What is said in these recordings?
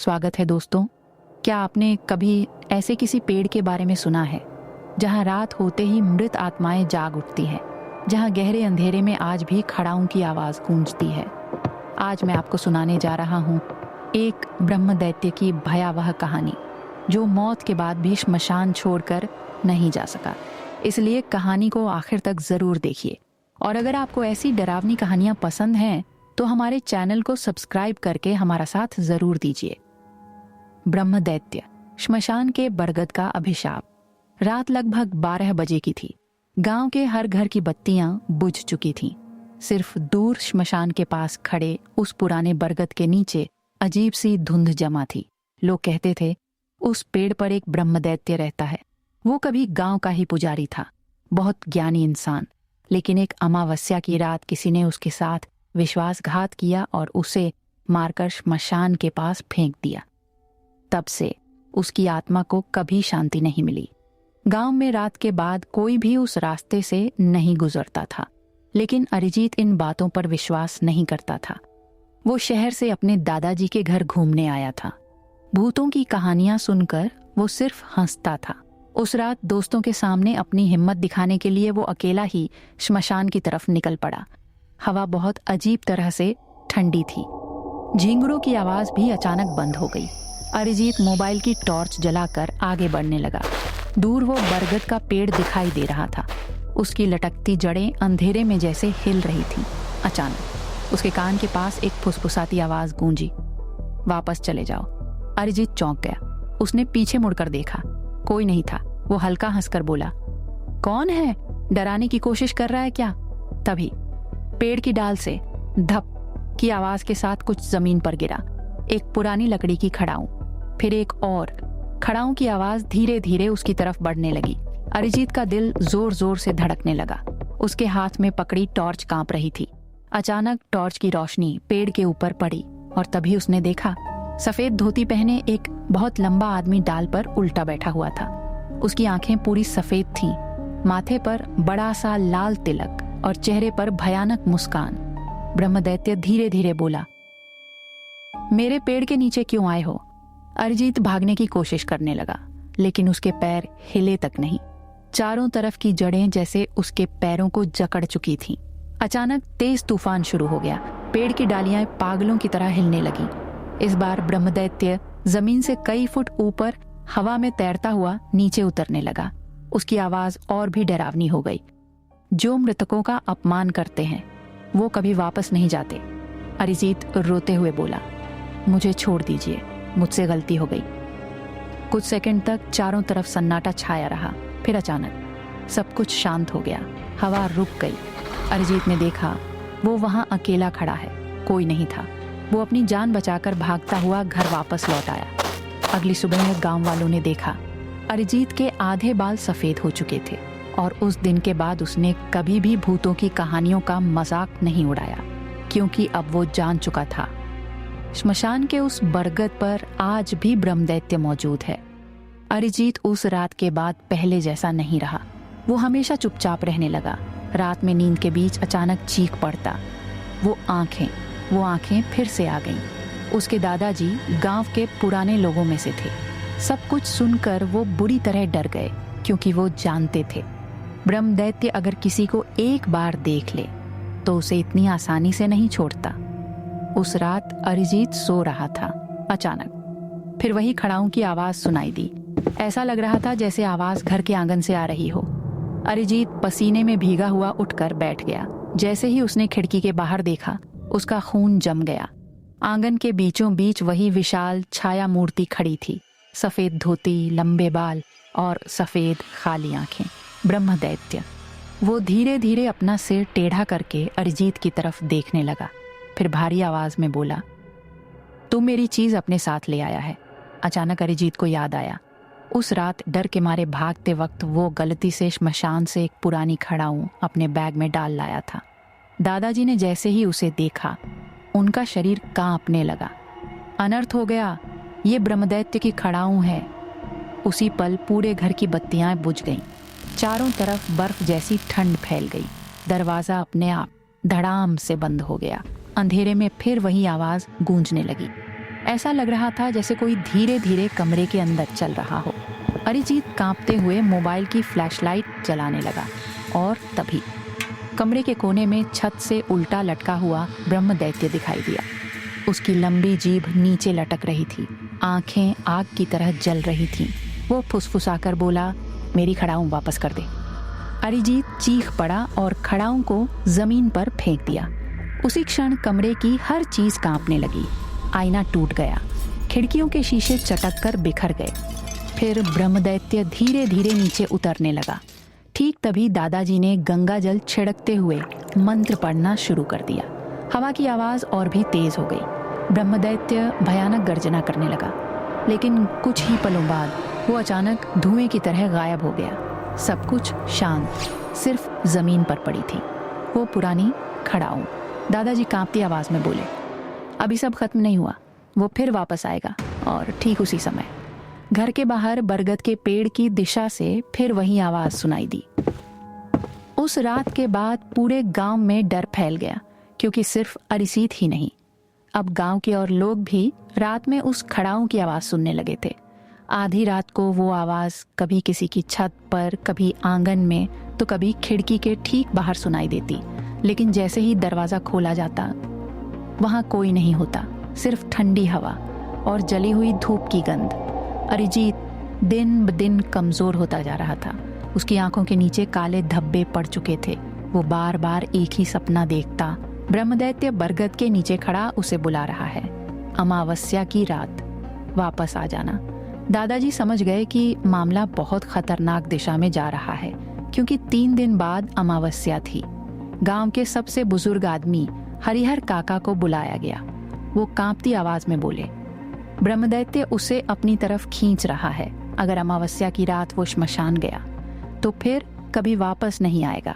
स्वागत है दोस्तों। क्या आपने कभी ऐसे किसी पेड़ के बारे में सुना है जहां रात होते ही मृत आत्माएं जाग उठती हैं, जहां गहरे अंधेरे में आज भी खड़ाओं की आवाज गूंजती है? आज मैं आपको सुनाने जा रहा हूं एक ब्रह्म दैत्य की भयावह कहानी, जो मौत के बाद भी श्मशान छोड़कर नहीं जा सका। इसलिए कहानी को आखिर तक जरूर देखिए। और अगर आपको ऐसी डरावनी कहानियां पसंद हैं तो हमारे चैनल को सब्सक्राइब करके हमारा साथ जरूर दीजिए। ब्रह्म दैत्य, श्मशान के बरगद का अभिशाप। रात लगभग 12 बजे की थी। गांव के हर घर की बत्तियां बुझ चुकी थीं। सिर्फ दूर श्मशान के पास खड़े उस पुराने बरगद के नीचे अजीब सी धुंध जमा थी। लोग कहते थे उस पेड़ पर एक ब्रह्म दैत्य रहता है। वो कभी गांव का ही पुजारी था, बहुत ज्ञानी इंसान। लेकिन एक अमावस्या की रात किसी ने उसके साथ विश्वासघात किया और उसे मारकर श्मशान के पास फेंक दिया। तब से उसकी आत्मा को कभी शांति नहीं मिली। गांव में रात के बाद कोई भी उस रास्ते से नहीं गुजरता था। लेकिन अरिजीत इन बातों पर विश्वास नहीं करता था। वो शहर से अपने दादाजी के घर घूमने आया था। भूतों की कहानियां सुनकर वो सिर्फ हंसता था। उस रात दोस्तों के सामने अपनी हिम्मत दिखाने के लिए वो अकेला ही श्मशान की तरफ निकल पड़ा। हवा बहुत अजीब तरह से ठंडी थी। झींगुरों की आवाज भी अचानक बंद हो गई। अरिजीत मोबाइल की टॉर्च जलाकर आगे बढ़ने लगा। दूर वो बरगद का पेड़ दिखाई दे रहा था। उसकी लटकती जड़ें अंधेरे में जैसे हिल रही थीं। अचानक उसके कान के पास एक फुसफुसाती आवाज गूंजी, वापस चले जाओ। अरिजीत चौंक गया। उसने पीछे मुड़कर देखा, कोई नहीं था। वो हल्का हंसकर बोला, कौन है? डराने की कोशिश कर रहा है क्या? तभी पेड़ की डाल से धप की आवाज के साथ कुछ जमीन पर गिरा। एक पुरानी लकड़ी की खड़ाऊं, फिर एक और। खड़ाऊं की आवाज धीरे धीरे उसकी तरफ बढ़ने लगी। अरिजीत का दिल जोर जोर से धड़कने लगा। उसके हाथ में पकड़ी टॉर्च कांप रही थी। अचानक टॉर्च की रोशनी पेड़ के ऊपर पड़ी और तभी उसने देखा सफेद धोती पहने एक बहुत लंबा आदमी डाल पर उल्टा बैठा हुआ था। उसकी आंखें पूरी सफेद थीं, माथे पर बड़ा सा लाल तिलक और चेहरे पर भयानक मुस्कान। ब्रह्मदैत्य धीरे धीरे बोला, मेरे पेड़ के नीचे क्यों आए हो? अरिजीत भागने की कोशिश करने लगा, लेकिन उसके पैर हिले तक नहीं। चारों तरफ की जड़ें जैसे उसके पैरों को जकड़ चुकी थीं। अचानक तेज तूफान शुरू हो गया। पेड़ की डालियां पागलों की तरह हिलने लगीं। इस बार ब्रह्मदैत्य जमीन से कई फुट ऊपर हवा में तैरता हुआ नीचे उतरने लगा। उसकी आवाज और भी डरावनी हो गई। जो मृतकों का अपमान करते हैं वो कभी वापस नहीं जाते। अरिजीत रोते हुए बोला, मुझे छोड़ दीजिए, मुझसे गलती हो गई। कुछ सेकंड तक चारों तरफ सन्नाटा छाया रहा। फिर अचानक सब कुछ शांत हो गया। हवा रुक गई। अरिजीत ने देखा वो वहां अकेला खड़ा है, कोई नहीं था। वो अपनी जान बचाकर भागता हुआ घर वापस लौट आया। अगली सुबह गांव वालों ने देखा अरिजीत के आधे बाल सफेद हो चुके थे और उस दिन के बाद उसने कभी भी भूतों की कहानियों का मजाक नहीं उड़ाया, क्योंकि अब वो जान चुका था श्मशान के उस बरगद पर आज भी ब्रह्मदैत्य मौजूद है। अरिजीत उस रात के बाद पहले जैसा नहीं रहा। वो हमेशा चुपचाप रहने लगा। रात में नींद के बीच अचानक चीख पड़ता। वो आंखें फिर से आ गईं। उसके दादाजी गांव के पुराने लोगों में से थे। सब कुछ सुनकर वो बुरी तरह डर गए, क्योंकि वो जानते थे ब्रह्मदैत्य अगर किसी को एक बार देख ले तो उसे इतनी आसानी से नहीं छोड़ता। उस रात अरिजीत सो रहा था। अचानक फिर वही खड़ाऊं की आवाज सुनाई दी। ऐसा लग रहा था जैसे आवाज घर के आंगन से आ रही हो। अरिजीत पसीने में भीगा हुआ उठकर बैठ गया। जैसे ही उसने खिड़की के बाहर देखा, उसका खून जम गया। आंगन के बीचों बीच वही विशाल छाया मूर्ति खड़ी थी। सफेद धोती, लंबे बाल और सफेद खाली आंखें। ब्रह्मदैत्य। वो धीरे धीरे अपना सिर टेढ़ा करके अरिजीत की तरफ देखने लगा। फिर भारी आवाज में बोला, तुम मेरी चीज अपने साथ ले आया है। अचानक अरिजीत को याद आया, उस रात डर के मारे भागते वक्त वो गलती से श्मशान से एक पुरानी खड़ाऊं अपने बैग में डाल लाया था। दादाजी ने जैसे ही उसे देखा, उनका शरीर कांपने लगा। अनर्थ हो गया, ये ब्रह्मदैत्य की खड़ाऊं है। उसी पल पूरे घर की बत्तियां बुझ गईं। चारों तरफ बर्फ जैसी ठंड फैल गई। दरवाजा अपने आप धड़ाम से बंद हो गया। अंधेरे में फिर वही आवाज गूंजने लगी, ऐसा लग रहा था जैसे कोई धीरे धीरे कमरे के अंदर चल रहा हो। अरिजीत कांपते हुए मोबाइल की फ्लैशलाइट जलाने लगा और तभी कमरे के कोने में छत से उल्टा लटका हुआ ब्रह्म दैत्य दिखाई दिया। उसकी लंबी जीभ नीचे लटक रही थी, आंखें आग की तरह जल रही थीं। वो फुसफुसाकर बोला, मेरी खड़ाऊं वापस कर दे। अरिजीत चीख पड़ा और खड़ाऊं को जमीन पर फेंक दिया। उसी क्षण कमरे की हर चीज कांपने लगी। आईना टूट गया, खिड़कियों के शीशे चटक कर बिखर गए। फिर ब्रह्मदैत्य धीरे धीरे नीचे उतरने लगा। ठीक तभी दादाजी ने गंगा जल छिड़कते हुए मंत्र पढ़ना शुरू कर दिया। हवा की आवाज और भी तेज हो गई। ब्रह्मदैत्य भयानक गर्जना करने लगा, लेकिन कुछ ही पलों बाद वो अचानक धुएं की तरह गायब हो गया। सब कुछ शांत, सिर्फ जमीन पर पड़ी थी वो पुरानी खड़ाऊं। दादाजी कांपती आवाज में बोले, अभी सब खत्म नहीं हुआ, वो फिर वापस आएगा। और ठीक उसी समय घर के बाहर बरगद के पेड़ की दिशा से फिर वही आवाज सुनाई दी। उस रात के बाद पूरे गांव में डर फैल गया, क्योंकि सिर्फ अरिजीत ही नहीं, अब गांव के और लोग भी रात में उस खड़ाऊं की आवाज सुनने लगे थे। आधी रात को वो आवाज कभी किसी की छत पर, कभी आंगन में, तो कभी खिड़की के ठीक बाहर सुनाई देती। लेकिन जैसे ही दरवाजा खोला जाता, वहां कोई नहीं होता, सिर्फ ठंडी हवा और जली हुई धूप की गंध। अरिजीत दिन ब दिन कमजोर होता जा रहा था। उसकी आंखों के नीचे काले धब्बे पड़ चुके थे। वो बार बार एक ही सपना देखता। ब्रह्मदैत्य बरगद के नीचे खड़ा उसे बुला रहा है, अमावस्या की रात, वापस आ जाना। दादाजी समझ गए कि मामला बहुत खतरनाक दिशा में जा रहा है, क्योंकि 3 दिन बाद अमावस्या थी। गांव के सबसे बुजुर्ग आदमी हरिहर काका को बुलाया गया। वो कांपती आवाज में बोले, ब्रह्मदैत्य उसे अपनी तरफ खींच रहा है। अगर अमावस्या की रात वो श्मशान गया तो फिर कभी वापस नहीं आएगा।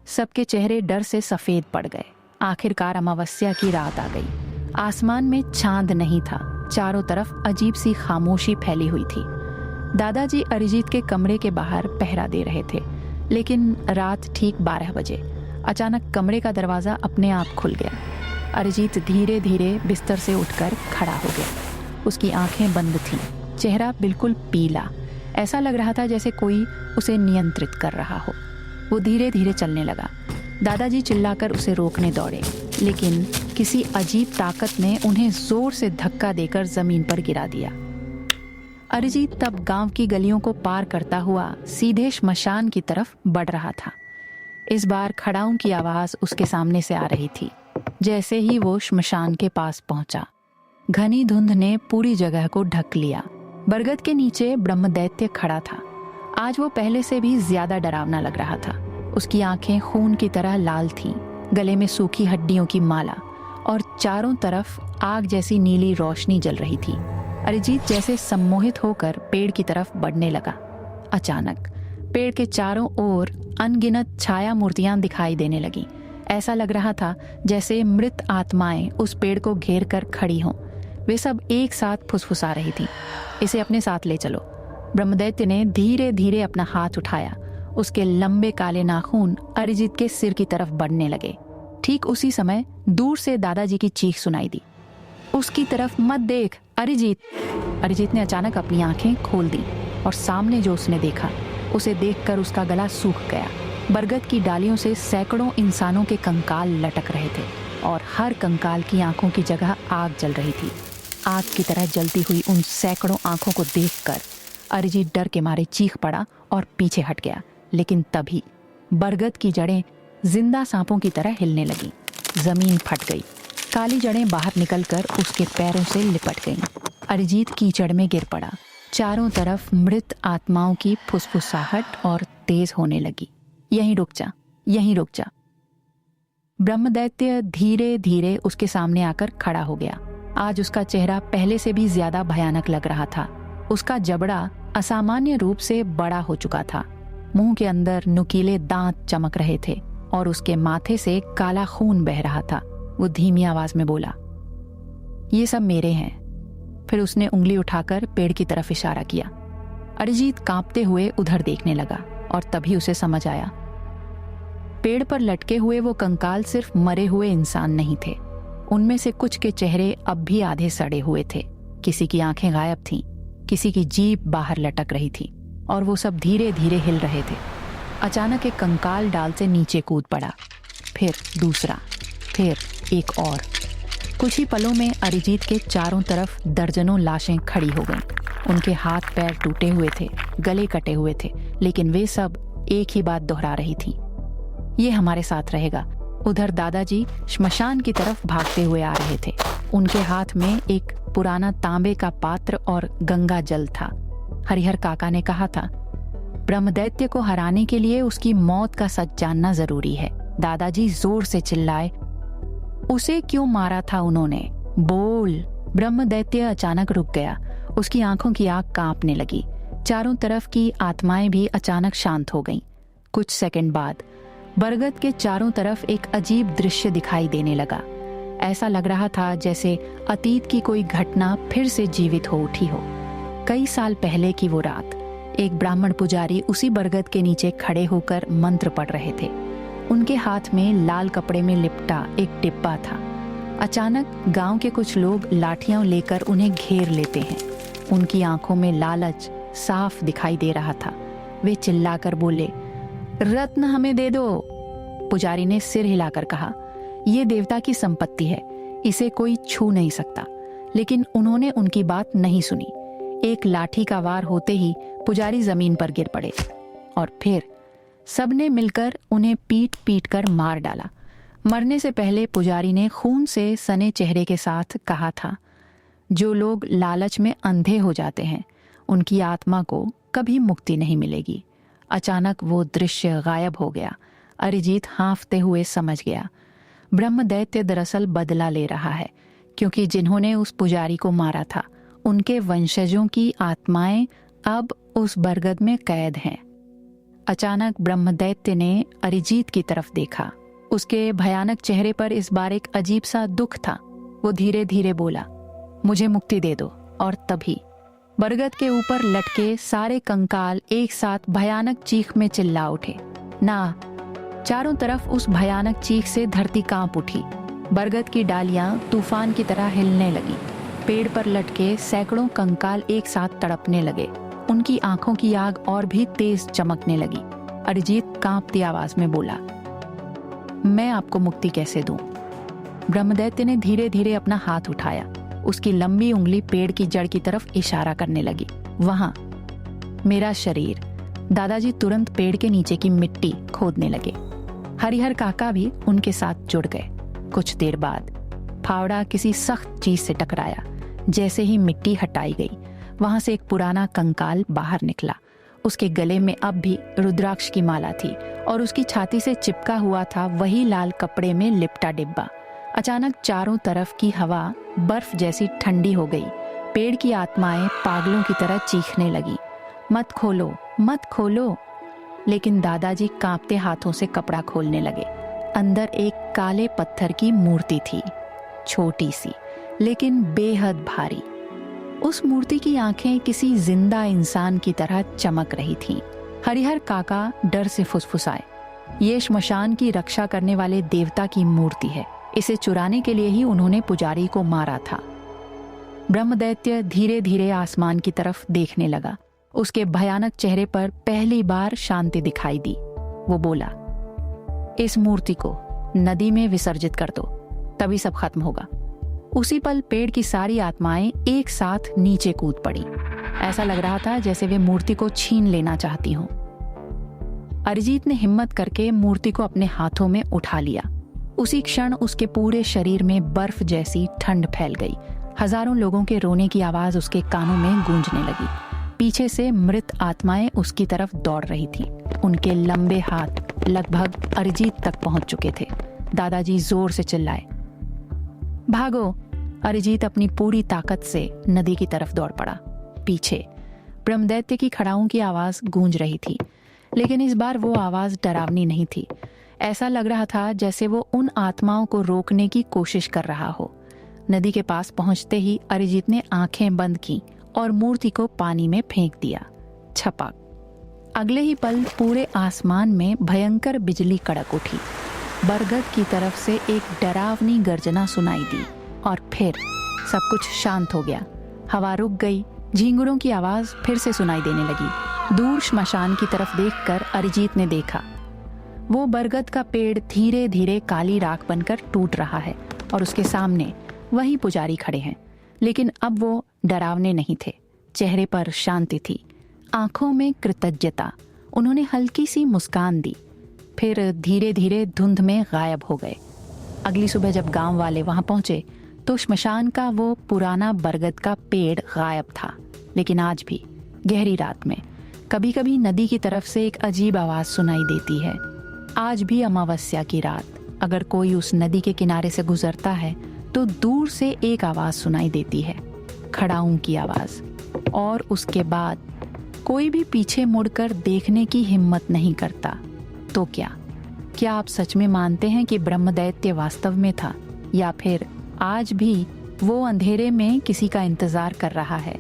सबके चेहरे डर से सफेद पड़ गए। आखिरकार अमावस्या की रात आ गई। आसमान में चांद नहीं था, चारों तरफ अजीब सी खामोशी फैली हुई थी। दादाजी अरिजीत के कमरे के बाहर पहरा दे रहे थे, लेकिन रात ठीक 12 बजे अचानक कमरे का दरवाजा अपने आप खुल गया। अरिजीत धीरे धीरे बिस्तर से उठकर खड़ा हो गया। उसकी आंखें बंद थीं, चेहरा बिल्कुल पीला। ऐसा लग रहा था जैसे कोई उसे नियंत्रित कर रहा हो। वो धीरे धीरे चलने लगा। दादाजी चिल्लाकर उसे रोकने दौड़े, लेकिन किसी अजीब ताकत ने उन्हें जोर से धक्का देकर जमीन पर गिरा दिया। अरिजीत तब गांव की गलियों को पार करता हुआ सीधे श्मशान की तरफ बढ़ रहा था। इस बार खड़ाऊं की आवाज उसके सामने से आ रही थी। जैसे ही वो श्मशान के पास पहुंचा, घनी धुंध ने पूरी जगह को ढक लिया। बरगद के नीचे ब्रह्मदैत्य खड़ा था। आज वो पहले से भी ज्यादा डरावना लग रहा था। उसकी आंखें खून की तरह लाल थीं, गले में सूखी हड्डियों की माला और चारों तरफ आग जैसी नीली रोशनी जल रही थी। अरिजीत जैसे सम्मोहित होकर पेड़ की तरफ बढ़ने लगा। अचानक पेड़ के चारों ओर अनगिनत छाया मूर्तियां दिखाई देने लगीं। ऐसा लग रहा था जैसे मृत आत्माएं उस पेड़ को घेर कर खड़ी हों। वे सब एक साथ फुसफुसा रही थीं, इसे अपने साथ ले चलो। ब्रह्मदैत्य ने धीरे धीरे अपना हाथ उठाया। उसके लंबे काले नाखून अरिजीत के सिर की तरफ बढ़ने लगे। ठीक उसी समय दूर से दादाजी की चीख सुनाई दी, उसकी तरफ मत देख अरिजीत। अरिजीत ने अचानक अपनी आंखें खोल दी और सामने जो उसने देखा, उसे देखकर उसका गला सूख गया। बरगद की डालियों से सैकड़ों इंसानों के कंकाल लटक रहे थे और हर कंकाल की आंखों की जगह आग जल रही थी। आग की तरह जलती हुई उन सैकड़ों आंखों को देखकर अरिजीत डर के मारे चीख पड़ा और पीछे हट गया। लेकिन तभी बरगद की जड़ें जिंदा सांपों की तरह हिलने लगी। जमीन फट गई, काली जड़ें बाहर निकलकर उसके पैरों से लिपट गईं। अरिजीत कीचड़ में गिर पड़ा। चारों तरफ मृत आत्माओं की फुसफुसाहट और तेज होने लगी। यहीं रुक जा, यहीं रुक जा। ब्रह्मदैत्य धीरे धीरे उसके सामने आकर खड़ा हो गया। आज उसका चेहरा पहले से भी ज्यादा भयानक लग रहा था। उसका जबड़ा असामान्य रूप से बड़ा हो चुका था। मुंह के अंदर नुकीले दांत चमक रहे थे और उसके माथे से काला खून बह रहा था। वो धीमी आवाज में बोला, ये सब मेरे हैं। फिर उसने उंगली उठाकर पेड़ की तरफ इशारा किया। अरिजीत कांपते हुए उधर देखने लगा और तभी उसे समझ आया, पेड़ पर लटके हुए वो कंकाल सिर्फ मरे हुए इंसान नहीं थे, उनमें से कुछ के चेहरे अब भी आधे सड़े हुए थे, किसी की आंखें गायब थीं, किसी की जीभ बाहर लटक रही थी और वो सब धीरे धीरे हिल रहे थे। अचानक एक कंकाल डाल से नीचे कूद पड़ा, फिर दूसरा, फिर एक और। कुछ ही पलों में अरिजीत के चारों तरफ दर्जनों लाशें खड़ी हो गईं। उनके हाथ पैर टूटे हुए थे, गले कटे हुए थे, लेकिन वे सब एक ही बात दोहरा रही थीं, ये हमारे साथ रहेगा। उधर दादाजी श्मशान की तरफ भागते हुए आ रहे थे। उनके हाथ में एक पुराना तांबे का पात्र और गंगा जल था। हरिहर काका ने कहा था, ब्रह्मदैत्य को हराने के लिए उसकी मौत का सच जानना जरूरी है। दादाजी जोर से चिल्लाए, उसे क्यों मारा था उन्होंने? बोल। ब्रह्मदैत्य अचानक रुक गया। उसकी आंखों की आग कांपने लगी। चारों तरफ की आत्माएं भी अचानक शांत हो गईं। कुछ सेकंड बाद बरगद के चारों तरफ एक अजीब दृश्य दिखाई देने लगा। ऐसा लग रहा था जैसे अतीत की कोई घटना फिर से जीवित हो उठी हो। कई साल पहले की वो रात, एक ब्राह्मण पुजारी उसी बरगद के नीचे खड़े होकर मंत्र पढ़ रहे थे। उनके हाथ में लाल कपड़े में लिपटा एक डिब्बा था। अचानक गांव के कुछ लोग लाठियां लेकर उन्हें घेर लेते हैं। उनकी आंखों में लालच साफ दिखाई दे रहा था। वे चिल्लाकर बोले, रत्न हमें दे दो। पुजारी ने सिर हिलाकर कहा, यह देवता की संपत्ति है, इसे कोई छू नहीं सकता। लेकिन उन्होंने उनकी बात नहीं सुनी। एक लाठी का वार होते ही पुजारी जमीन पर गिर पड़े और फिर सबने मिलकर उन्हें पीट पीट कर मार डाला। मरने से पहले पुजारी ने खून से सने चेहरे के साथ कहा था, जो लोग लालच में अंधे हो जाते हैं उनकी आत्मा को कभी मुक्ति नहीं मिलेगी। अचानक वो दृश्य गायब हो गया। अरिजीत हाँफते हुए समझ गया, ब्रह्मदैत्य दरअसल बदला ले रहा है, क्योंकि जिन्होंने उस पुजारी को मारा था उनके वंशजों की आत्माएं अब उस बरगद में कैद हैं। अचानक ब्रह्मदैत्य ने अरिजीत की तरफ देखा। उसके भयानक चेहरे पर इस बार एक अजीब सा दुख था। वो धीरे धीरे बोला, मुझे मुक्ति दे दो। और तभी बरगद के ऊपर लटके सारे कंकाल एक साथ भयानक चीख में चिल्ला उठे। ना! चारों तरफ उस भयानक चीख से धरती कांप उठी। बरगद की डालियां तूफान की तरह हिलने लगी। पेड़ पर लटके सैकड़ों कंकाल एक साथ तड़पने लगे। उनकी आंखों की आग और भी तेज चमकने लगी। अरिजीत कांपती आवाज में बोला, मैं आपको मुक्ति कैसे दूं? ब्रह्मदैत्य ने धीरे धीरे अपना हाथ उठाया। उसकी लंबी उंगली पेड़ की जड़ की तरफ इशारा करने लगी। वहां मेरा शरीर। दादाजी तुरंत पेड़ के नीचे की मिट्टी खोदने लगे। हरिहर काका भी उनके साथ जुड़ गए। कुछ देर बाद फावड़ा किसी सख्त चीज से टकराया। जैसे ही मिट्टी हटाई गई, वहां से एक पुराना कंकाल बाहर निकला। उसके गले में अब भी रुद्राक्ष की माला थी और उसकी छाती से चिपका हुआ था वही लाल कपड़े में लिपटा डिब्बा। अचानक चारों तरफ की हवा बर्फ जैसी ठंडी हो गई। पेड़ की आत्माएं पागलों की तरह चीखने लगी, मत खोलो, मत खोलो। लेकिन दादाजी कांपते हाथों से कपड़ा खोलने लगे। अंदर एक काले पत्थर की मूर्ति थी, छोटी सी लेकिन बेहद भारी। उस मूर्ति की आंखें किसी जिंदा इंसान की तरह चमक रही थीं। हरिहर काका डर से फुसफुसाए, ये श्मशान की रक्षा करने वाले देवता की मूर्ति है। इसे चुराने के लिए ही उन्होंने पुजारी को मारा था। ब्रह्मदैत्य धीरे धीरे आसमान की तरफ देखने लगा। उसके भयानक चेहरे पर पहली बार शांति दिखाई दी। वो बोला, इस मूर्ति को नदी में विसर्जित कर दो, तभी सब खत्म होगा। उसी पल पेड़ की सारी आत्माएं एक साथ नीचे कूद पड़ी। ऐसा लग रहा था जैसे वे मूर्ति को छीन लेना चाहती हों। अरिजीत ने हिम्मत करके मूर्ति को अपने हाथों में उठा लिया। उसी क्षण उसके पूरे शरीर में बर्फ जैसी ठंड फैल गई। हजारों लोगों के रोने की आवाज उसके कानों में गूंजने लगी। पीछे से मृत आत्माएं उसकी तरफ दौड़ रही थीं। उनके लंबे हाथ लगभग अरिजीत तक पहुंच चुके थे। दादाजी जोर से चिल्लाए, भागो! अरिजीत अपनी पूरी ताकत से नदी की तरफ दौड़ पड़ा। पीछे ब्रह्मदैत्य की खड़ाओं की आवाज गूंज रही थी, लेकिन इस बार वो आवाज डरावनी नहीं थी। ऐसा लग रहा था जैसे वो उन आत्माओं को रोकने की कोशिश कर रहा हो। नदी के पास पहुंचते ही अरिजीत ने आंखें बंद की और मूर्ति को पानी में फेंक दिया। छपाक! अगले ही पल पूरे आसमान में भयंकर बिजली कड़क उठी। बरगद की तरफ से एक डरावनी गर्जना सुनाई दी और फिर सब कुछ शांत हो गया। हवा रुक गई, झींगुरों की आवाज फिर से सुनाई देने लगी। दूर श्मशान की तरफ देखकर अरिजीत ने देखा, वो बरगद का पेड़ धीरे धीरे काली राख बनकर टूट रहा है और उसके सामने वही पुजारी खड़े हैं। लेकिन अब वो डरावने नहीं थे, चेहरे पर शांति थी, आंखों में कृतज्ञता। उन्होंने हल्की सी मुस्कान दी, फिर धीरे धीरे धुंध में गायब हो गए। अगली सुबह जब गांव वाले वहां पहुंचे तो श्मशान का वो पुराना बरगद का पेड़ गायब था। लेकिन आज भी गहरी रात में कभी कभी नदी की तरफ से एक अजीब आवाज सुनाई देती है। आज भी अमावस्या की रात अगर कोई उस नदी के किनारे से गुजरता है तो दूर से एक आवाज सुनाई देती है, खड़ाऊं की आवाज। और उसके बाद कोई भी पीछे मुड़कर देखने की हिम्मत नहीं करता। तो क्या आप सच में मानते हैं कि ब्रह्मदैत्य वास्तव में था, या फिर आज भी वो अंधेरे में किसी का इंतजार कर रहा है?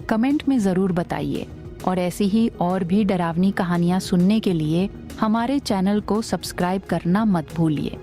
कमेंट में जरूर बताइए। और ऐसी ही और भी डरावनी कहानियां सुनने के लिए हमारे चैनल को सब्सक्राइब करना मत भूलिए।